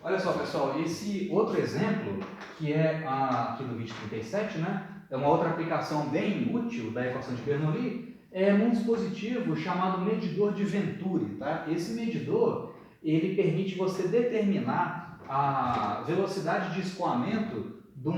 Olha só, pessoal, esse outro exemplo, que é aqui no vídeo 37, né? É uma outra aplicação bem útil da equação de Bernoulli, é num dispositivo chamado medidor de Venturi, tá? Esse medidor, ele permite você determinar a velocidade de escoamento de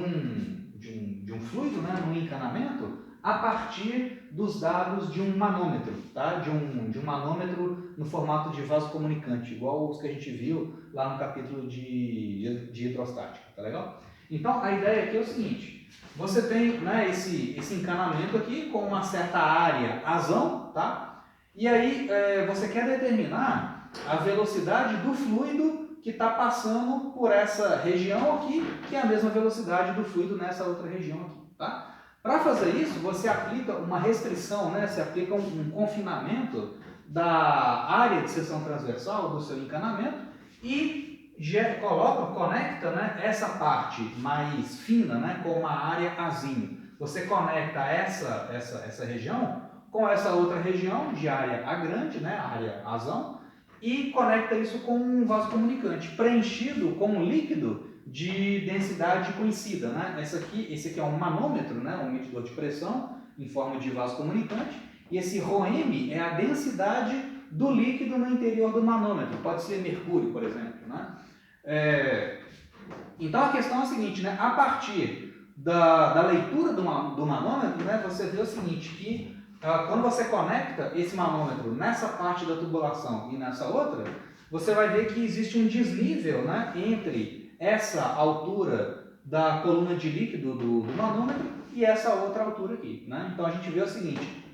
um fluido, né, num encanamento, a partir dos dados de um manômetro, tá? De um manômetro no formato de vaso comunicante, igual os que a gente viu lá no capítulo de hidrostática, tá legal? Então, a ideia aqui é o seguinte, você tem, né, esse encanamento aqui com uma certa área azão, tá? E aí você quer determinar a velocidade do fluido que está passando por essa região aqui, que é a mesma velocidade do fluido nessa outra região aqui, tá? Para fazer isso, você aplica uma restrição, né? Você aplica um confinamento da área de seção transversal do seu encanamento e conecta, né, essa parte mais fina, né, com uma área azinho. Você conecta essa região com essa outra região de área A grande, né, área azão, e conecta isso com um vaso comunicante preenchido com um líquido de densidade conhecida, né? Esse aqui é um manômetro, né? Um medidor de pressão em forma de vaso comunicante, e esse ρm é a densidade do líquido no interior do manômetro, pode ser mercúrio, por exemplo, né? Então a questão é a seguinte, né? A partir da leitura do manômetro, né, você vê o seguinte, que quando você conecta esse manômetro nessa parte da tubulação e nessa outra, você vai ver que existe um desnível, né, entre essa altura da coluna de líquido do manômetro e essa outra altura aqui, né? Então a gente vê o seguinte,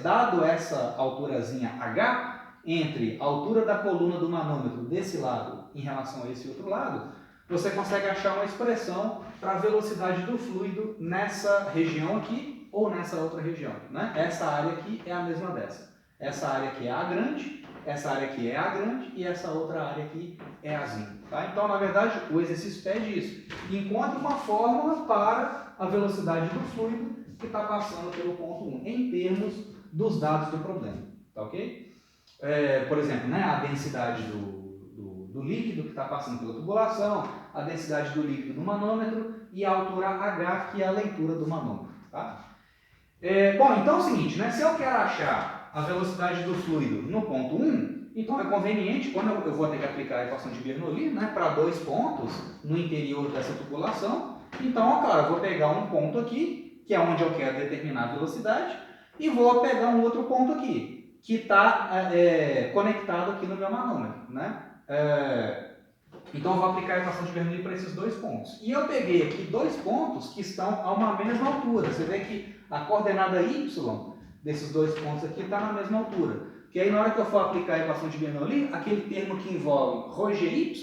dado essa alturazinha H, entre a altura da coluna do manômetro desse lado em relação a esse outro lado, você consegue achar uma expressão para a velocidade do fluido nessa região aqui ou nessa outra região, né? Essa área aqui é a mesma dessa. Essa área aqui é A grande, essa área aqui é A grande e essa outra área aqui é Azinho, tá? Então, na verdade, o exercício pede isso. Encontre uma fórmula para a velocidade do fluido que está passando pelo ponto 1, em termos dos dados do problema, tá ok? Por exemplo, né, a densidade do líquido que está passando pela tubulação, a densidade do líquido no manômetro e a altura H, que é a leitura do manômetro, tá? Bom, então é o seguinte, né, se eu quero achar a velocidade do fluido no ponto 1, então é conveniente, quando eu vou ter que aplicar a equação de Bernoulli, né, para dois pontos no interior dessa tubulação, então, claro, eu vou pegar um ponto aqui, que é onde eu quero determinar a velocidade, e vou pegar um outro ponto aqui, que está conectado aqui no meu manômetro, né? Então eu vou aplicar a equação de Bernoulli para esses dois pontos. E eu peguei aqui dois pontos que estão a uma mesma altura. Você vê que a coordenada y desses dois pontos aqui está na mesma altura. Que aí na hora que eu for aplicar a equação de Bernoulli, aquele termo que envolve ρgy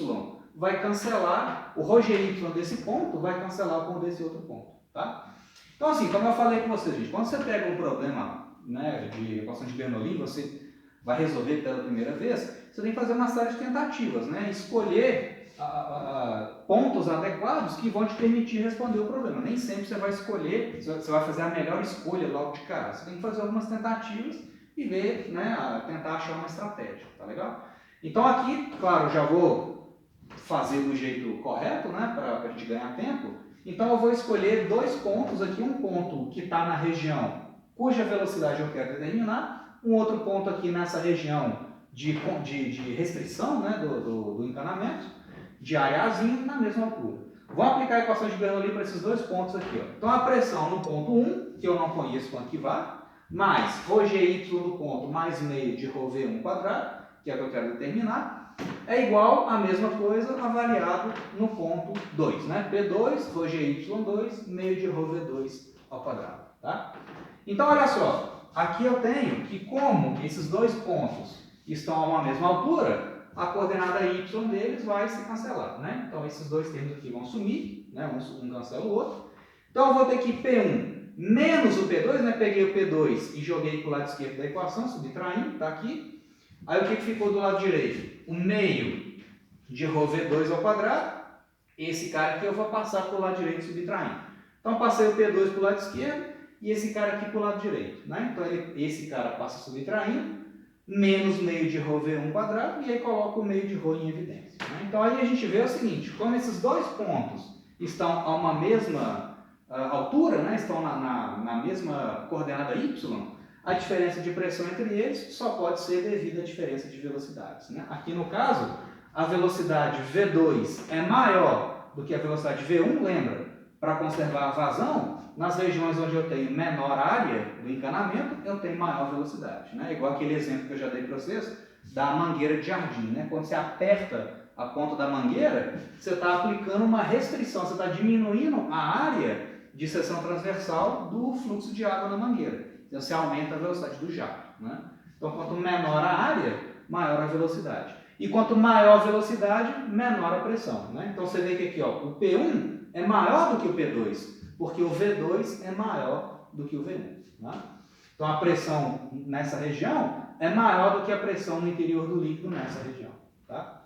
vai cancelar, o ρgy desse ponto vai cancelar com o desse outro ponto, tá? Então assim, como eu falei com vocês, gente, quando você pega um problema, né, de equação de Bernoulli, você vai resolver pela primeira vez, você tem que fazer uma série de tentativas, né? Escolher pontos adequados que vão te permitir responder o problema. Nem sempre você vai escolher, você vai fazer a melhor escolha logo de cara. Você tem que fazer algumas tentativas e ver, né, tentar achar uma estratégia, tá legal? Então aqui, claro, já vou fazer do jeito correto, né, para a gente ganhar tempo. Então eu vou escolher dois pontos aqui, um ponto que está na região cuja velocidade eu quero determinar, um outro ponto aqui nessa região de restrição, né, do encanamento, de área Azinho na mesma altura. Vou aplicar a equação de Bernoulli para esses dois pontos aqui, ó. Então a pressão no ponto 1, que eu não conheço quanto que vai, mais ρgy no ponto mais meio de ρv1 quadrado, que é o que eu quero determinar, é igual a mesma coisa avaliado no ponto 2, né? P2, ρgy2, meio de ρv2 ao quadrado, tá? Então olha só, aqui eu tenho que como esses dois pontos estão a uma mesma altura, a coordenada y deles vai se cancelar, né? Então esses dois termos aqui vão sumir, né? Um cancela o outro. Então eu vou ter que P1 menos o P2, né? Peguei o P2 e joguei para o lado esquerdo da equação, subtraindo, tá aqui. Aí o que ficou do lado direito? O meio de ρv2 ao quadrado. Esse cara aqui eu vou passar para o lado direito subtraindo. Então passei o P2 para o lado esquerdo e esse cara aqui para o lado direito, né? Então esse cara passa subtraindo, menos meio de ρv1 quadrado, e aí coloco o meio de ρ em evidência. Né? Então aí a gente vê o seguinte, quando esses dois pontos estão a uma mesma altura, né? Estão na mesma coordenada y, a diferença de pressão entre eles só pode ser devido à diferença de velocidades. Né? Aqui no caso, a velocidade V2 é maior do que a velocidade V1, lembra? Para conservar a vazão, nas regiões onde eu tenho menor área do encanamento, eu tenho maior velocidade. Né? Igual aquele exemplo que eu já dei para vocês, da mangueira de jardim. Né? Quando você aperta a ponta da mangueira, você está aplicando uma restrição, você está diminuindo a área de seção transversal do fluxo de água na mangueira. Então você aumenta a velocidade do jato. Né? Então quanto menor a área, maior a velocidade. E quanto maior a velocidade, menor a pressão. Né? Então você vê que aqui ó, o P1 é maior do que o P2, porque o V2 é maior do que o V1. Né? Então a pressão nessa região é maior do que a pressão no interior do líquido nessa região. Tá?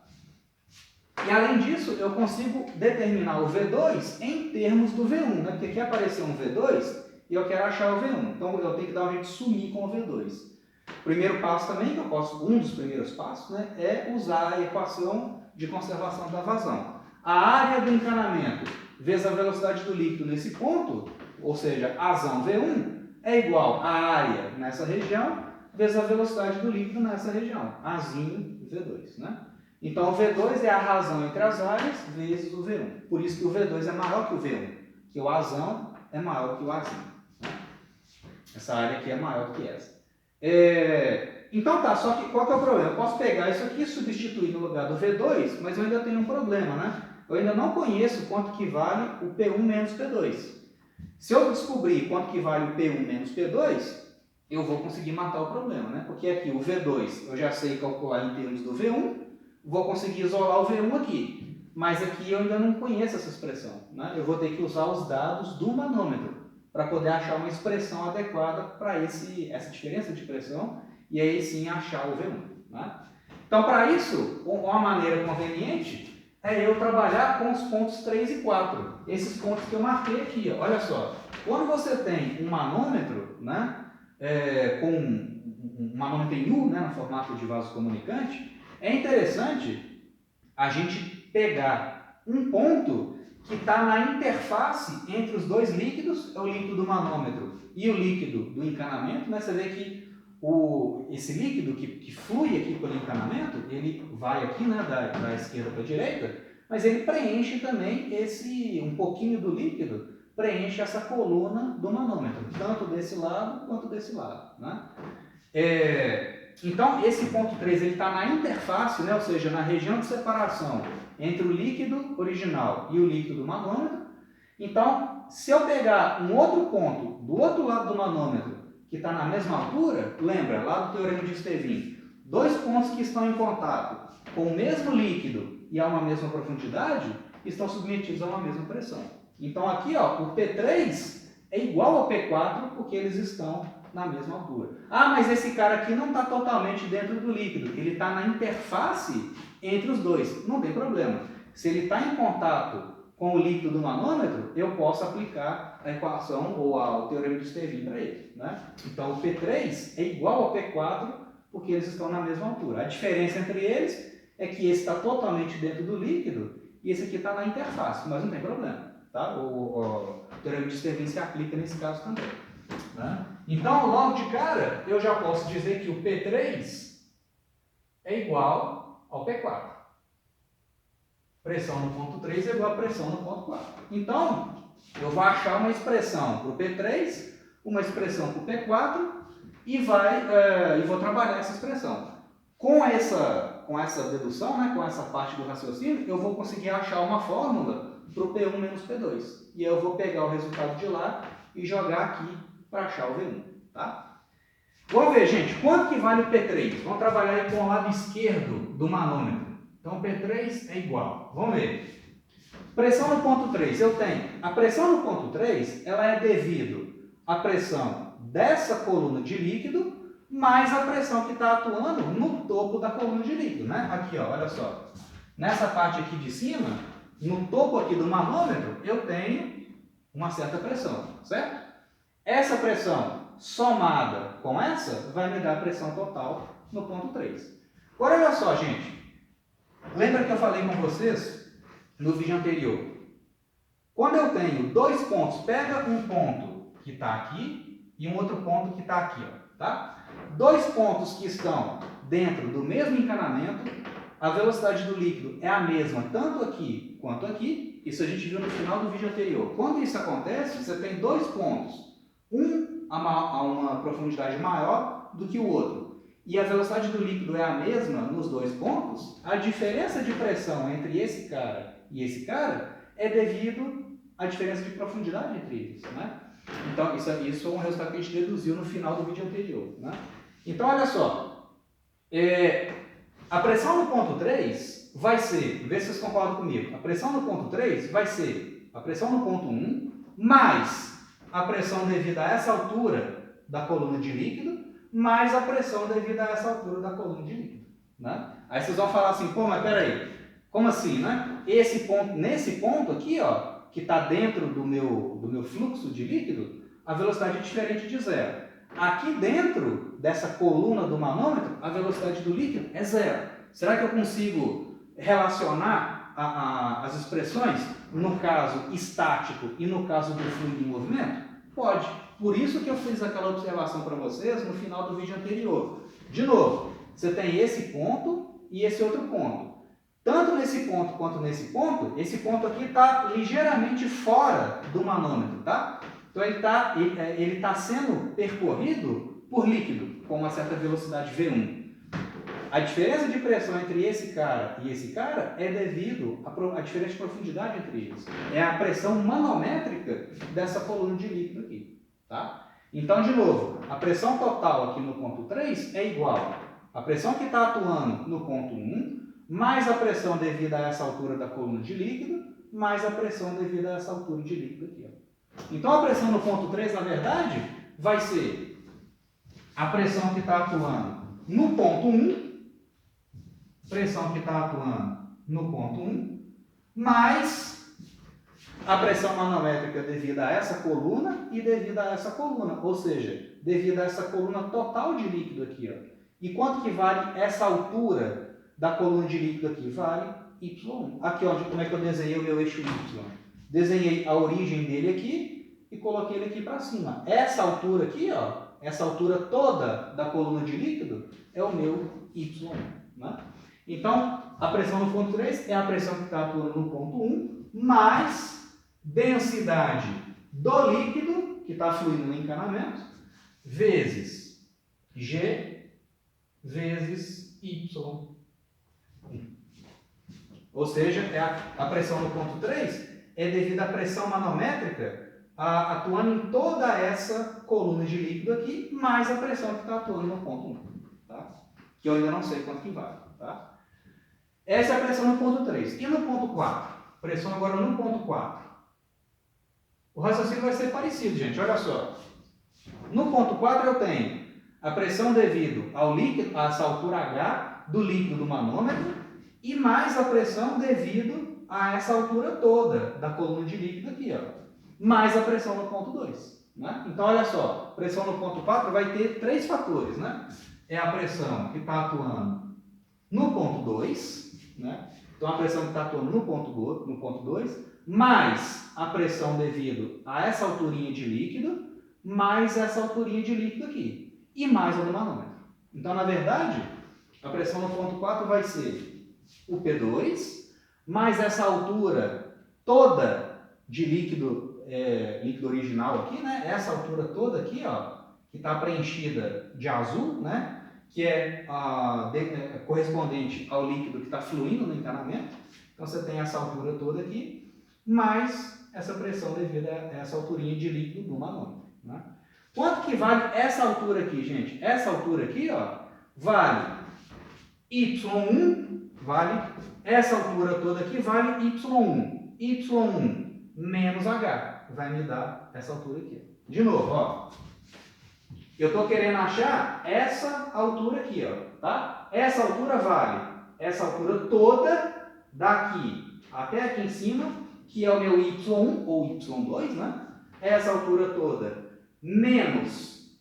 E além disso, eu consigo determinar o V2 em termos do V1, né? Porque aqui apareceu um V2 e eu quero achar o V1. Então eu tenho que dar um jeito de sumir com o V2. O primeiro passo também, que eu posso, um dos primeiros passos, né, é usar a equação de conservação da vazão. A área do encanamento vezes a velocidade do líquido nesse ponto, ou seja, Azão V1, é igual à área nessa região vezes a velocidade do líquido nessa região, Azinho V2. Né? Então o V2 é a razão entre as áreas vezes o V1. Por isso que o V2 é maior que o V1, que o Azão é maior que o Azinho. Né? Essa área aqui é maior que essa. Então tá, só que qual que é o problema? Eu posso pegar isso aqui e substituir no lugar do V2, mas eu ainda tenho um problema, né? Eu ainda não conheço quanto que vale o P1 menos P2. Se eu descobrir quanto que vale o P1 menos P2, eu vou conseguir matar o problema, né? Porque aqui o V2 eu já sei calcular em termos do V1, vou conseguir isolar o V1 aqui. Mas aqui eu ainda não conheço essa expressão, né? Eu vou ter que usar os dados do manômetro para poder achar uma expressão adequada para essa diferença de pressão e aí sim achar o V1. Né? Então, para isso, uma maneira conveniente é eu trabalhar com os pontos 3 e 4. Esses pontos que eu marquei aqui. Ó. Olha só, quando você tem um manômetro, né, com um manômetro em U, né, no formato de vaso comunicante, é interessante a gente pegar um ponto que está na interface entre os dois líquidos, é o líquido do manômetro e o líquido do encanamento. Né? Você vê que esse líquido que flui aqui pelo encanamento, ele vai aqui, né, da esquerda para a direita, mas ele preenche também um pouquinho do líquido, preenche essa coluna do manômetro, tanto desse lado quanto desse lado. Né? Então, esse ponto 3 está na interface, né, ou seja, na região de separação entre o líquido original e o líquido do manômetro. Então, se eu pegar um outro ponto do outro lado do manômetro, que está na mesma altura, lembra, lá do teorema de Stevin, dois pontos que estão em contato com o mesmo líquido e a uma mesma profundidade, estão submetidos a uma mesma pressão. Então aqui, ó, o P3 é igual ao P4 porque eles estão na mesma altura. Ah, mas esse cara aqui não está totalmente dentro do líquido, ele está na interface entre os dois. Não tem problema. Se ele está em contato com o líquido do manômetro, eu posso aplicar a equação ou o teorema de Stevin para ele. Né? Então o P3 é igual ao P4 porque eles estão na mesma altura. A diferença entre eles é que esse está totalmente dentro do líquido e esse aqui está na interface, mas não tem problema. Tá? O teorema de Stevin se aplica nesse caso também. Né? Então, logo de cara, eu já posso dizer que o P3 é igual ao P4. Pressão no ponto 3 é igual a pressão no ponto 4. Então, eu vou achar uma expressão para o P3, uma expressão para o P4 e vou trabalhar essa expressão. Com essa dedução, né, com essa parte do raciocínio, eu vou conseguir achar uma fórmula para o P1 menos P2. E eu vou pegar o resultado de lá e jogar aqui para achar o V1. Tá? Vamos ver, gente, quanto que vale o P3? Vamos trabalhar aí com o lado esquerdo do manômetro. Então, P3 é igual. Vamos ver. Pressão no ponto 3. Eu tenho. A pressão no ponto 3, ela é devido à pressão dessa coluna de líquido mais a pressão que está atuando no topo da coluna de líquido. Né? Aqui, ó, olha só. Nessa parte aqui de cima, no topo aqui do manômetro, eu tenho uma certa pressão, certo? Essa pressão somada com essa vai me dar a pressão total no ponto 3. Agora, olha só, gente. lembra que eu falei com vocês no vídeo anterior? Quando eu tenho dois pontos, pega um ponto que está aqui e um outro ponto que está aqui, ó, tá? Dois pontos que estão dentro do mesmo encanamento, a velocidade do líquido é a mesma tanto aqui quanto aqui. Isso a gente viu no final do vídeo anterior. Quando isso acontece, você tem dois pontos, um a uma profundidade maior do que o outro, e a velocidade do líquido é a mesma nos dois pontos, a diferença de pressão entre esse cara e esse cara é devido à diferença de profundidade entre eles, né? Então, isso é um resultado que a gente deduziu no final do vídeo anterior, né? Então, olha só, a pressão no ponto 3 vai ser, vê se vocês concordam comigo, a pressão no ponto 3 vai ser a pressão no ponto 1 mais a pressão devida a essa altura da coluna de líquido mais a pressão devida a essa altura da coluna de líquido, né? Aí vocês vão falar assim, pô, mas peraí, como assim, né? Esse ponto, nesse ponto aqui, ó, que está dentro do meu fluxo de líquido, a velocidade é diferente de zero. Aqui dentro dessa coluna do manômetro, a velocidade do líquido é zero. Será que eu consigo relacionar as expressões no caso estático e no caso do fluido em movimento? Pode. Por isso que eu fiz aquela observação para vocês no final do vídeo anterior. De novo, você tem esse ponto e esse outro ponto. Tanto nesse ponto quanto nesse ponto, esse ponto aqui está ligeiramente fora do manômetro, tá? Então ele tá sendo percorrido por líquido com uma certa velocidade V1. A diferença de pressão entre esse cara e esse cara é devido à diferença de profundidade entre eles. É a pressão manométrica dessa coluna de líquido aqui, tá? Então, de novo, a pressão total aqui no ponto 3 é igual à pressão que está atuando no ponto 1 mais a pressão devida a essa altura da coluna de líquido, mais a pressão devida a essa altura de líquido aqui, ó. Então a pressão no ponto 3, na verdade, vai ser a pressão que está atuando no ponto 1, pressão que está atuando no ponto 1, mais a pressão manométrica devida a essa coluna e devida a essa coluna, ou seja, devida a essa coluna total de líquido aqui, ó. E quanto que vale essa altura da coluna de líquido aqui? Vale Y1. Aqui, ó, como é que eu desenhei o meu eixo Y? Desenhei a origem dele aqui e coloquei ele aqui para cima. Essa altura aqui, ó, essa altura toda da coluna de líquido é o meu Y1, né? Então, a pressão no ponto 3 é a pressão que está atuando no ponto 1, mais densidade do líquido que está fluindo no encanamento, vezes G, vezes Y. Ou seja, a pressão no ponto 3 é devido à pressão manométrica atuando em toda essa coluna de líquido aqui, mais a pressão que está atuando no ponto 1. Tá? Que eu ainda não sei quanto que vale. Tá? Essa é a pressão no ponto 3. E no ponto 4? Pressão agora no ponto 4. O raciocínio vai ser parecido, gente. Olha só. No ponto 4 eu tenho a pressão devido ao líquido, a essa altura H do líquido do manômetro, e mais a pressão devido a essa altura toda da coluna de líquido aqui, ó. Mais a pressão no ponto 2. Né? Então, olha só, pressão no ponto 4 vai ter três fatores. Né? É a pressão que está atuando no ponto 2, né? Então a pressão que está atuando no ponto 2, mais a pressão devido a essa alturinha de líquido, mais essa alturinha de líquido aqui, e mais a do manômetro. Então, na verdade, a pressão no ponto 4 vai ser o P2, mais essa altura toda de líquido, líquido original aqui, né? Essa altura toda aqui, ó, que está preenchida de azul, né? Que é correspondente ao líquido que está fluindo no encanamento. Então você tem essa altura toda aqui, mais essa pressão devido a essa alturinha de líquido do manômetro. Né? Quanto que vale essa altura aqui, gente? Essa altura aqui, ó, vale Y1, vale essa altura toda aqui, vale Y1. Y1 menos H vai me dar essa altura aqui. De novo, ó. Eu estou querendo achar essa altura aqui, ó, tá? Essa altura vale essa altura toda daqui até aqui em cima, que é o meu Y1 ou Y2, né? Essa altura toda menos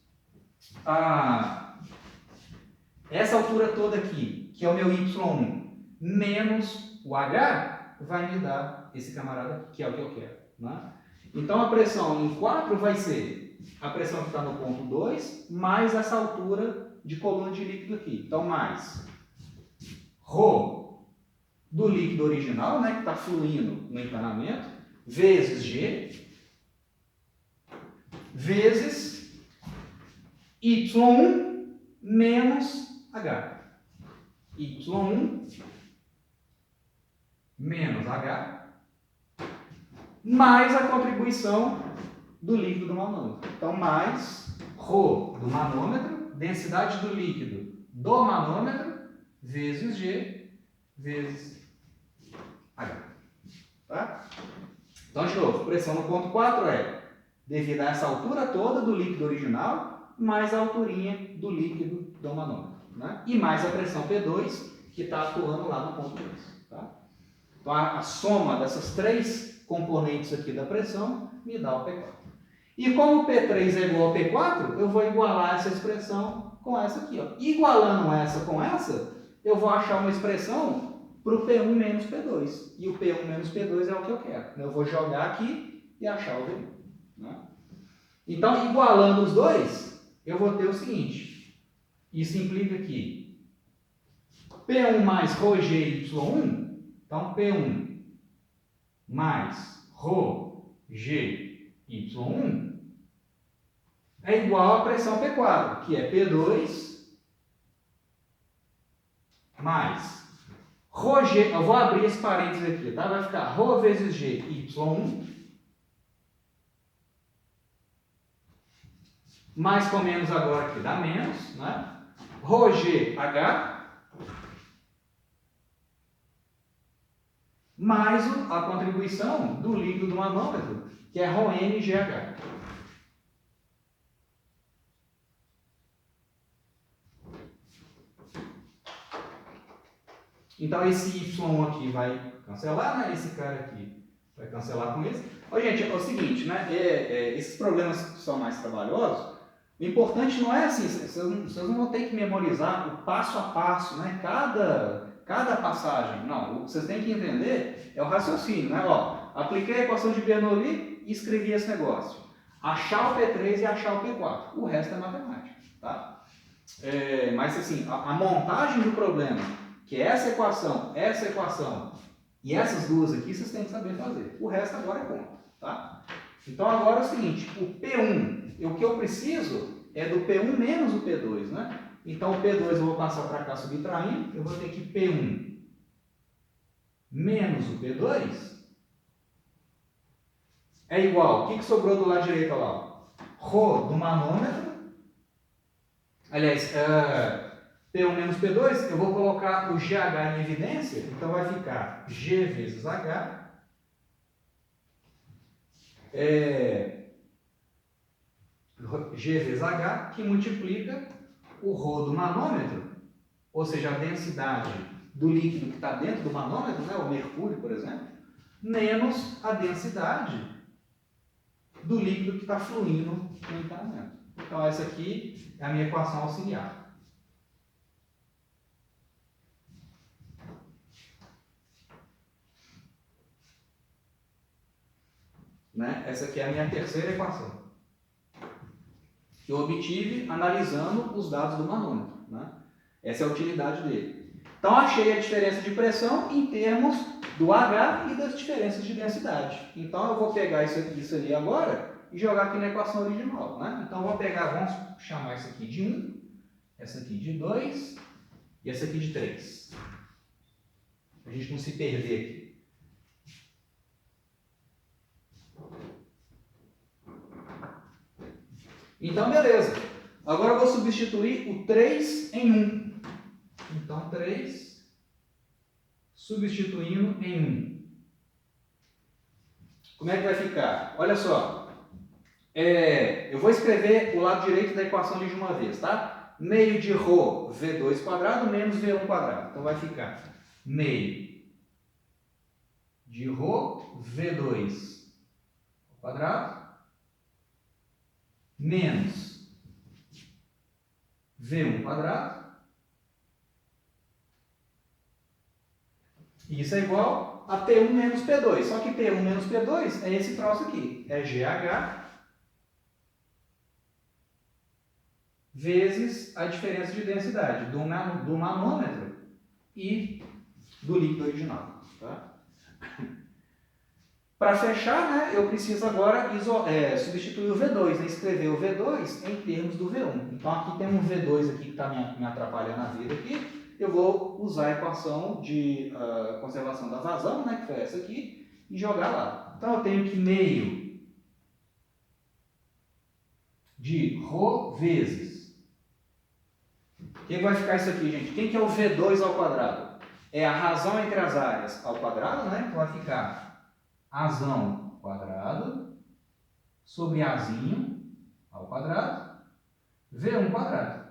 essa altura toda aqui, que é o meu Y1, menos o H vai me dar esse camarada aqui, que é o que eu quero. Né? Então, a pressão em 4 vai ser a pressão que está no ponto 2, mais essa altura de coluna de líquido aqui. Então, mais ρ do líquido original, né, que está fluindo no encanamento, vezes G, vezes Y1 menos H. Y1 menos H, mais a contribuição do líquido do manômetro. Então, mais ρ do manômetro, densidade do líquido do manômetro, vezes G, vezes H. Tá? Então, de novo, pressão no ponto 4 é devido a essa altura toda do líquido original, mais a alturinha do líquido do manômetro. Né? E mais a pressão P2, que está atuando lá no ponto 2. Tá? Então, a soma dessas três componentes aqui da pressão me dá o P4. E como o P3 é igual ao P4, eu vou igualar essa expressão com essa aqui. Ó. Igualando essa com essa, eu vou achar uma expressão para o P1 menos P2. E o P1 menos P2 é o que eu quero. Eu vou jogar aqui e achar o V1. Né? Então, igualando os dois, eu vou ter o seguinte. Isso implica que P1 mais ρGY1, então P1 mais ρGY1 é igual à pressão P4, que é P2 mais ρG, eu vou abrir esse parênteses aqui, tá? Vai ficar ρ vezes G, Y1, mais com menos agora aqui dá menos, né? ρG, H, mais a contribuição do líquido do manômetro, que é ρM, GH. Então, esse Y aqui vai cancelar, né? Esse cara aqui vai cancelar com esse. Ó, gente, é o seguinte, né? Esses problemas que são mais trabalhosos, o importante não é assim, vocês não vão ter que memorizar o passo a passo, né? Cada passagem. Não, o que vocês têm que entender é o raciocínio, né? Ó, apliquei a equação de Bernoulli e escrevi esse negócio. Achar o P3 e achar o P4. O resto é matemática, tá? Mas assim, a montagem do problema, que é essa equação e essas duas aqui, vocês têm que saber fazer. O resto agora é conta, tá? Então agora é o seguinte, o P1, o que eu preciso é do P1 menos o P2, né? Então o P2 eu vou passar para cá subtraindo, eu vou ter que P1 menos o P2 é igual, o que sobrou do lado direito lá? Ρ do manômetro, aliás, P1 menos P2, eu vou colocar o GH em evidência, então vai ficar G vezes H, G vezes H, que multiplica o ρ do manômetro, ou seja, a densidade do líquido que está dentro do manômetro, né, o mercúrio, por exemplo, menos a densidade do líquido que está fluindo no encanamento. Então, essa aqui é a minha equação auxiliar. Né? Essa aqui é a minha terceira equação. Que eu obtive analisando os dados do manômetro. Né? Essa é a utilidade dele. Então, achei a diferença de pressão em termos do H e das diferenças de densidade. Então, eu vou pegar isso ali agora e jogar aqui na equação original. Né? Então, eu vou pegar, vamos chamar isso aqui de 1, essa aqui de 2 e essa aqui de 3. Para a gente não se perder aqui. Então, beleza. Agora eu vou substituir o 3 em 1. Então, 3 substituindo em 1. Como é que vai ficar? Olha só. Eu vou escrever o lado direito da equação de uma vez, tá? Meio de ρ V2 quadrado menos V1 quadrado. Então, vai ficar meio de ρ V2 quadrado menos V1 quadrado Isso é igual a P1 menos P2. Só que P1 menos P2 é esse troço aqui. É GH vezes a diferença de densidade do manômetro e do líquido original. Tá? Para fechar, né, eu preciso agora substituir o V2, né, escrever o V2 em termos do V1. Então aqui tem um V2 aqui que está me atrapalhando a vida aqui. Eu vou usar a equação de conservação da vazão, né, que foi essa aqui, e jogar lá. Então eu tenho que meio de ρ vezes. O que vai ficar isso aqui, gente? Quem que é o V2 ao quadrado? É a razão entre as áreas ao quadrado, né? Então vai ficar Azão quadrado sobre Azinho ao quadrado, V1 quadrado.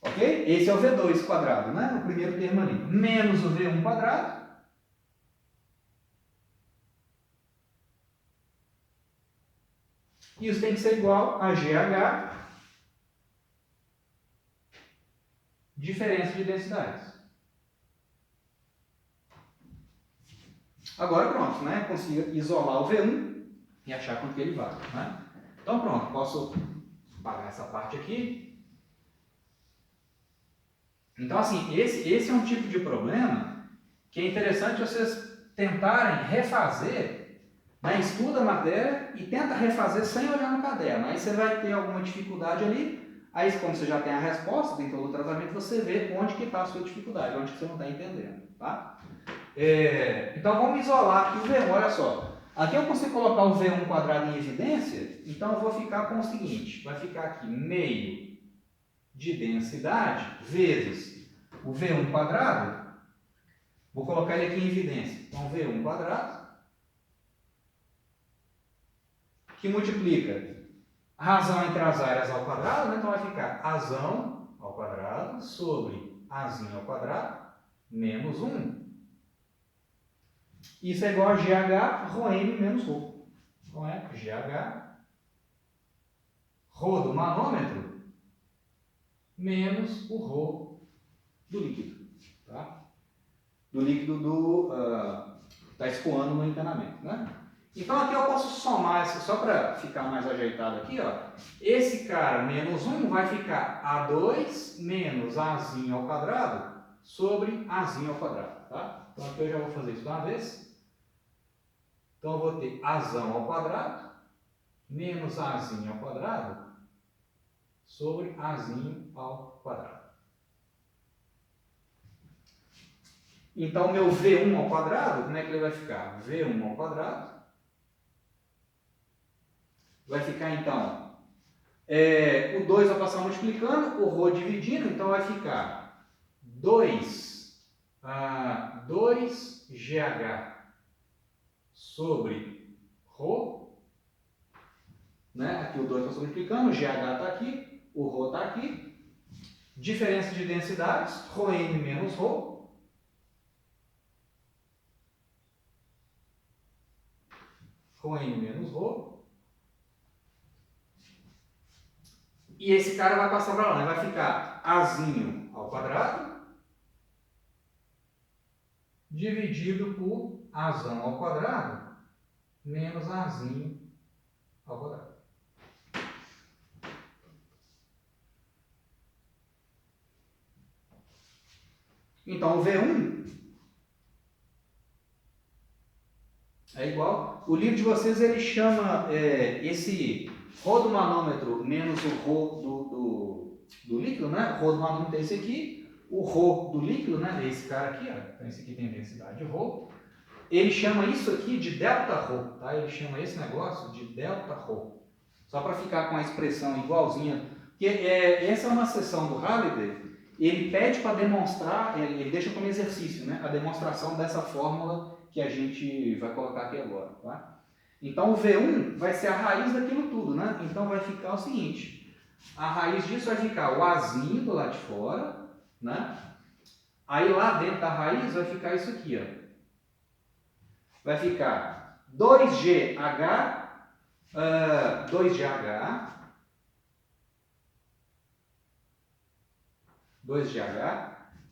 Ok? Esse é o V2 quadrado, né? O primeiro termo ali. Menos o V1 quadrado. Isso tem que ser igual a GH, diferença de densidades. Agora pronto, né? Consigo isolar o V1 e achar quanto que ele vale. Né? Então pronto, posso apagar essa parte aqui. Então assim, esse é um tipo de problema que é interessante vocês tentarem refazer, né? Estuda a matéria e tenta refazer sem olhar no caderno. Aí você vai ter alguma dificuldade ali. Aí, como você já tem a resposta, tem todo o tratamento, você vê onde que está a sua dificuldade, onde que você não está entendendo. Tá? Então, vamos isolar aqui o V1. Olha só. Aqui eu consigo colocar o V1 quadrado em evidência, então eu vou ficar com o seguinte. Vai ficar aqui meio de densidade vezes o V1 quadrado. Vou colocar ele aqui em evidência. Então, V1 quadrado, que multiplica a razão entre as áreas ao quadrado, né? Então vai ficar Azão ao quadrado sobre Azinho ao quadrado menos 1. Isso é igual a GH ρm menos ρ. Então é GH ρ do manômetro menos o ρ do líquido. Tá? Do líquido está escoando no encanamento. Né? Então aqui eu posso somar, só para ficar mais ajeitado aqui, ó. Esse cara menos 1 vai ficar A2 menos Azinho ao quadrado sobre Azinho ao quadrado. Tá? Então aqui eu já vou fazer isso de uma vez. Então eu vou ter Azão ao quadrado menos Azinho ao quadrado sobre Azinho ao quadrado. Então meu V1 ao quadrado, como é que ele vai ficar? V1 ao quadrado vai ficar, então, o 2 vai passar multiplicando, o ρ dividindo, então vai ficar 2 GH sobre ρ, né? Aqui o 2 está multiplicando, o GH está aqui, o ρ está aqui, diferença de densidades, ρn menos ρ, ρn menos ρ, e esse cara vai passar para lá, né? Vai ficar Azinho ao quadrado dividido por Azão ao quadrado menos Azinho ao quadrado. Então, o V1 é igual. O livro de vocês ele chama esse ρ do manômetro menos o ρ do líquido, né? O ρ do manômetro é esse aqui. O ρ do líquido, né? É esse cara aqui, ó. Então, esse aqui tem densidade ρ. Ele chama isso aqui de Δρ, tá? Ele chama esse negócio de Δρ. Só para ficar com a expressão igualzinha. Porque essa é uma seção do Halliday. Ele pede para demonstrar, ele deixa como exercício, né? A demonstração dessa fórmula que a gente vai colocar aqui agora. Tá? Então o V1 vai ser a raiz daquilo tudo, né? Então vai ficar o seguinte, a raiz disso vai ficar o Azinho do lado de fora, né? Aí lá dentro da raiz vai ficar isso aqui, ó. Vai ficar 2GH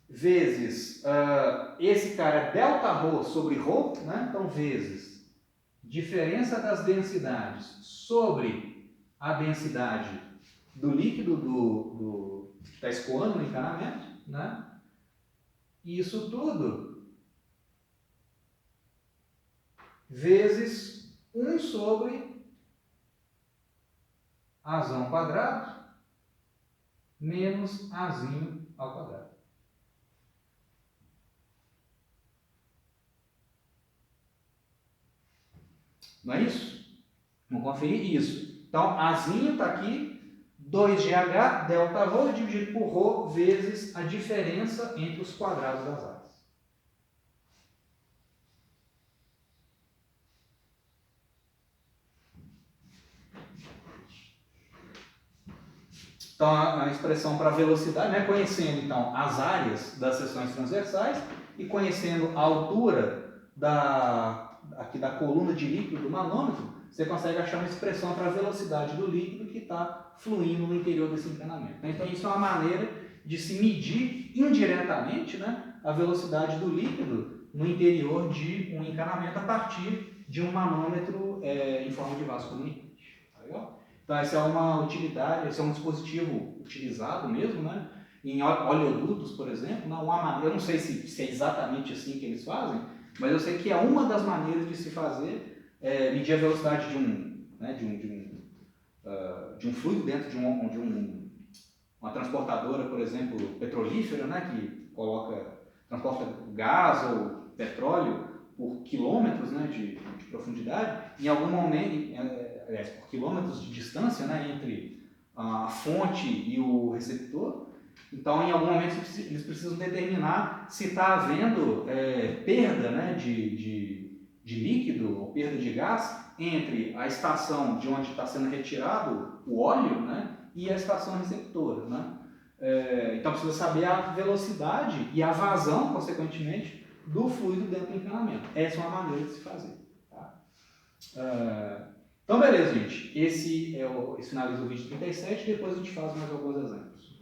vezes, esse cara é Δρ sobre ρ, né? Então, vezes diferença das densidades sobre a densidade do líquido que está escoando no encanamento, né? E isso tudo vezes 1 sobre Azão ao quadrado menos Azinho ao quadrado. Não é isso? Vamos conferir isso. Então, Azinho está aqui, 2GH, Δρ dividido por ρ vezes a diferença entre os quadrados das áreas. Então, a expressão para velocidade, né, conhecendo então as áreas das seções transversais e conhecendo a altura aqui da coluna de líquido do manômetro, você consegue achar uma expressão para a velocidade do líquido que está fluindo no interior desse encanamento. Então, isso é uma maneira de se medir indiretamente, né, a velocidade do líquido no interior de um encanamento a partir de um manômetro em forma de vaso comunicante. Tá legal? Então, essa é uma utilidade, esse é um dispositivo utilizado mesmo, né? Em oleodutos, por exemplo. Eu não sei se é exatamente assim que eles fazem, mas eu sei que é uma das maneiras de se fazer medir a velocidade de um fluido dentro de uma transportadora, por exemplo, petrolífera, né? Que transporta gás ou petróleo por quilômetros, né, de profundidade. Em algum momento, por quilômetros de distância, né, entre a fonte e o receptor. Então, em algum momento, eles precisam determinar se está havendo perda, né, de líquido ou perda de gás entre a estação de onde está sendo retirado o óleo, né, e a estação receptora. Né? Então, precisa saber a velocidade e a vazão, consequentemente, do fluido dentro do encanamento. Essa é uma maneira de se fazer. Tá? Então, beleza, gente. Esse finaliza o vídeo 37, depois a gente faz mais alguns exemplos.